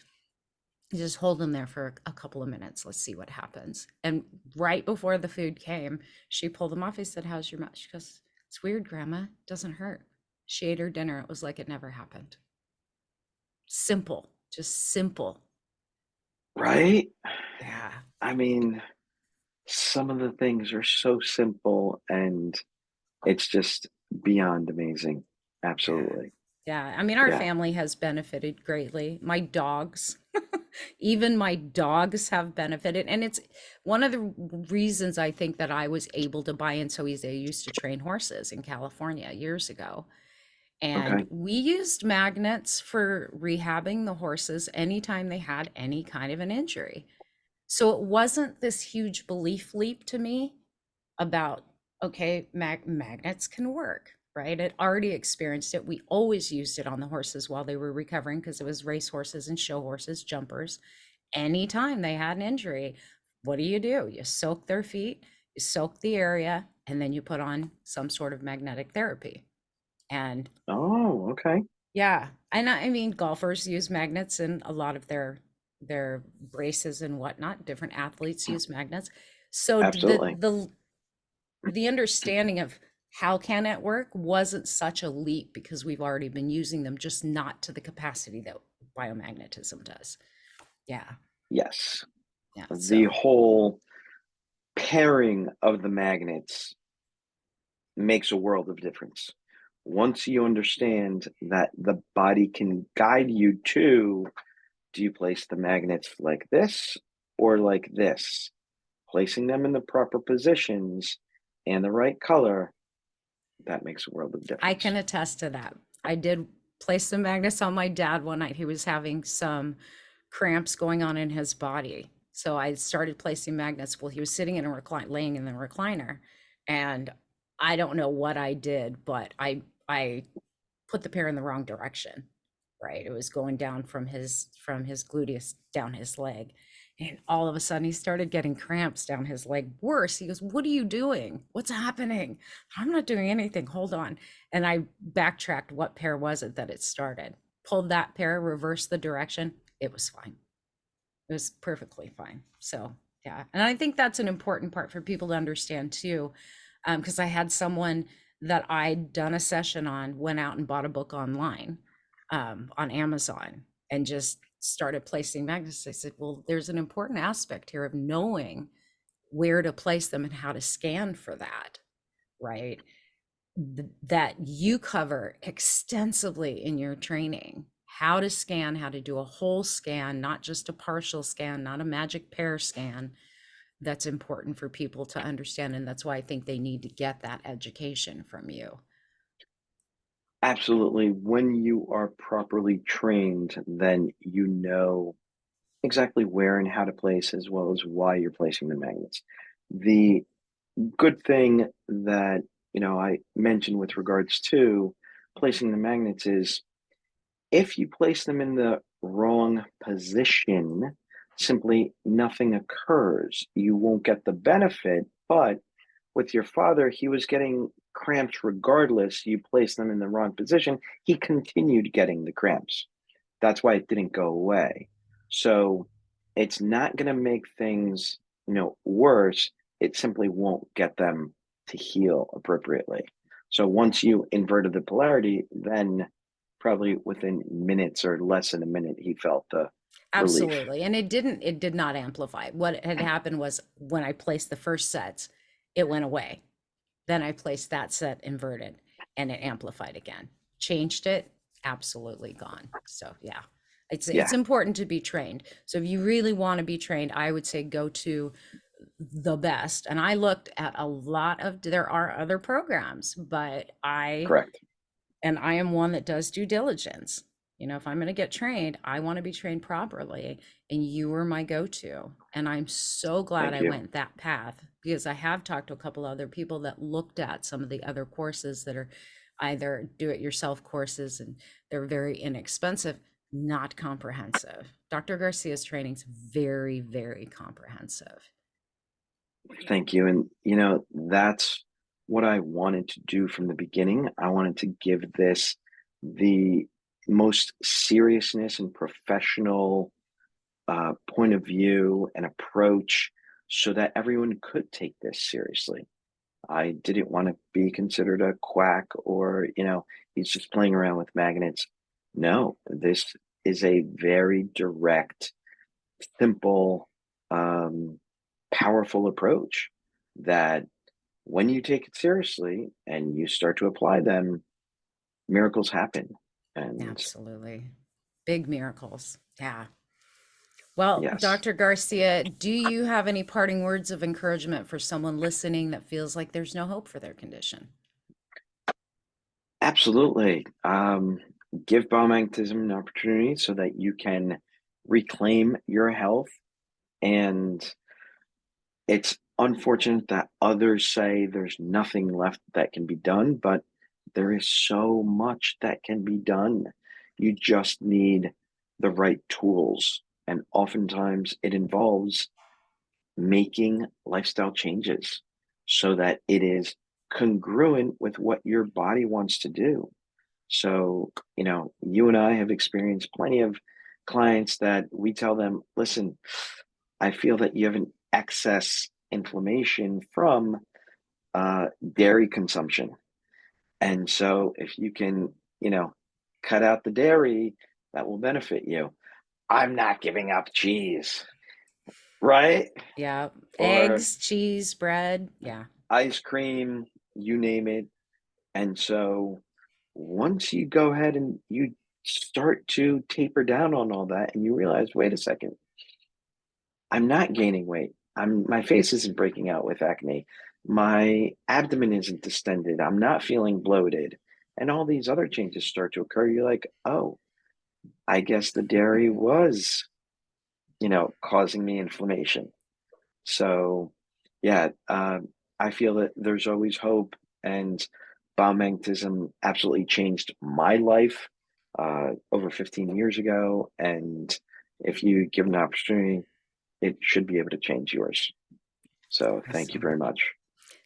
You just hold them there for a couple of minutes. Let's see what happens. And right before the food came, she pulled them off. I said, "How's your mouth?" She goes, "It's weird, Grandma. It doesn't hurt." She ate her dinner. It was like it never happened. Simple, just simple. Right? Yeah. I mean, some of the things are so simple and it's just beyond amazing. Yeah. Absolutely. Yeah. I mean, our Yeah. family has benefited greatly. My dogs, even my dogs have benefited. And it's one of the reasons I think that I was able to buy in so easy. I used to train horses in California years ago. And Okay. we used magnets for rehabbing the horses anytime they had any kind of an injury. So it wasn't this huge belief leap to me about, okay, magnets can work, right? It already experienced it. We always used it on the horses while they were recovering because it was race horses and show horses, jumpers. Anytime they had an injury, what do? You soak their feet, you soak the area, and then you put on some sort of magnetic therapy. And Oh, okay. yeah, and I mean, golfers use magnets in a lot of their braces and whatnot. Different athletes use magnets. So Absolutely. the understanding of how can it work wasn't such a leap because we've already been using them, just not to the capacity that biomagnetism does. Yeah, Yes. yeah. The So whole pairing of the magnets makes a world of difference. Once you understand that the body can guide you to, do you place the magnets like this or like this? Placing them in the proper positions and the right color, that makes a world of I difference. can attest to that. I did place some magnets on my dad one night. He was having some cramps going on in his body. So I started placing magnets. Well, he was sitting in a recline, laying in the recliner, and I don't know what I did, but I put the pair in the wrong direction. Right, it was going down from his gluteus down his leg, and all of a sudden he started getting cramps down his leg. Worse, he goes, "What are you doing? What's happening?" "I'm not doing anything. Hold on." And I backtracked. What pair was it that it started? Pulled that pair, reversed the direction. It was fine. It was perfectly fine. So, yeah. And I think that's an important part for people to understand too. Because I had someone that I'd done a session on went out and bought a book online on Amazon and just started placing magnets. I said, well, there's an important aspect here of knowing where to place them and how to scan for that, right? That you cover extensively in your training, how to scan, how to do a whole scan, not just a partial scan, not a magic pair scan. That's important for people to understand. And that's why I think they need to get that education from you. Absolutely. When you are properly trained, then you know exactly where and how to place as well as why you're placing the magnets. The good thing that, I mentioned with regards to placing the magnets is if you place them in the wrong position, simply nothing occurs. You won't get the benefit, but with your father, he was getting cramps regardless. You placed them in the wrong position. He continued getting the cramps. That's why it didn't go away. So it's not going to make things, worse. It simply won't get them to heal appropriately. So once you inverted the polarity, then probably within minutes or less than a minute, he felt the relief. Absolutely. And it did not amplify. What had happened was when I placed the first sets, it went away. Then I placed that set inverted and it amplified again. Changed it, absolutely gone. So yeah. It's Yeah, important to be trained. So if you really want to be trained, I would say go to the best. And I looked at a lot of there are other programs, but correct. I am one that does due diligence. You know, if I'm going to get trained, I want to be trained properly. And you were my go to. And I'm so glad Thank I you. went that path because I have talked to a couple other people that looked at some of the other courses that are either do it yourself courses and they're very inexpensive, not comprehensive. Dr. Garcia's training is very, very comprehensive. Thank you. And, that's what I wanted to do from the beginning. I wanted to give this the most seriousness and professional point of view and approach so that everyone could take this seriously. I didn't want to be considered a quack or, he's just playing around with magnets. No, this is a very direct, simple, um, powerful approach that when you take it seriously and you start to apply them, miracles happen. And Absolutely. Big miracles. Yeah. Well, yes, Dr. Garcia, do you have any parting words of encouragement for someone listening that feels like there's no hope for their condition? absolutely. Give biomagnetism an opportunity so that you can reclaim your health. And it's unfortunate that others say there's nothing left that can be done, but there is so much that can be done. You just need the right tools. And oftentimes it involves making lifestyle changes so that it is congruent with what your body wants to do. So, you and I have experienced plenty of clients that we tell them, listen, I feel that you have an excess inflammation from dairy consumption. And so, if you can, cut out the dairy, that will benefit you. I'm not giving up cheese, right? Yeah. Or Eggs, cheese, bread. Yeah. ice cream, you name it. And so, once you go ahead and you start to taper down on all that, and you realize, wait a second, I'm not gaining weight. My face isn't breaking out with acne. My abdomen isn't distended. I'm not feeling bloated. And all these other changes start to occur. You're like, oh, I guess the dairy was, causing me inflammation. So, yeah, I feel that there's always hope, and biomagnetism absolutely changed my life over 15 years ago. And if you give an opportunity, it should be able to change yours. So, thank you Awesome. very much.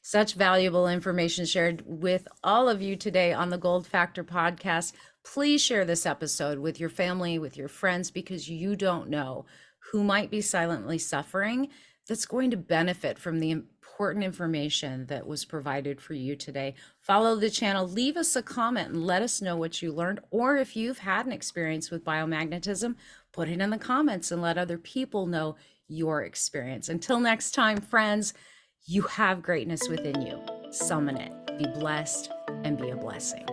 Such valuable information shared with all of you today on the Gold Factor podcast. Please share this episode with your family, with your friends, because you don't know who might be silently suffering that's going to benefit from the important information that was provided for you today. Follow the channel, leave us a comment, and let us know what you learned. Or if you've had an experience with biomagnetism, put it in the comments and let other people know your experience. Until next time, friends, you have greatness within you. Summon it. Be blessed and be a blessing.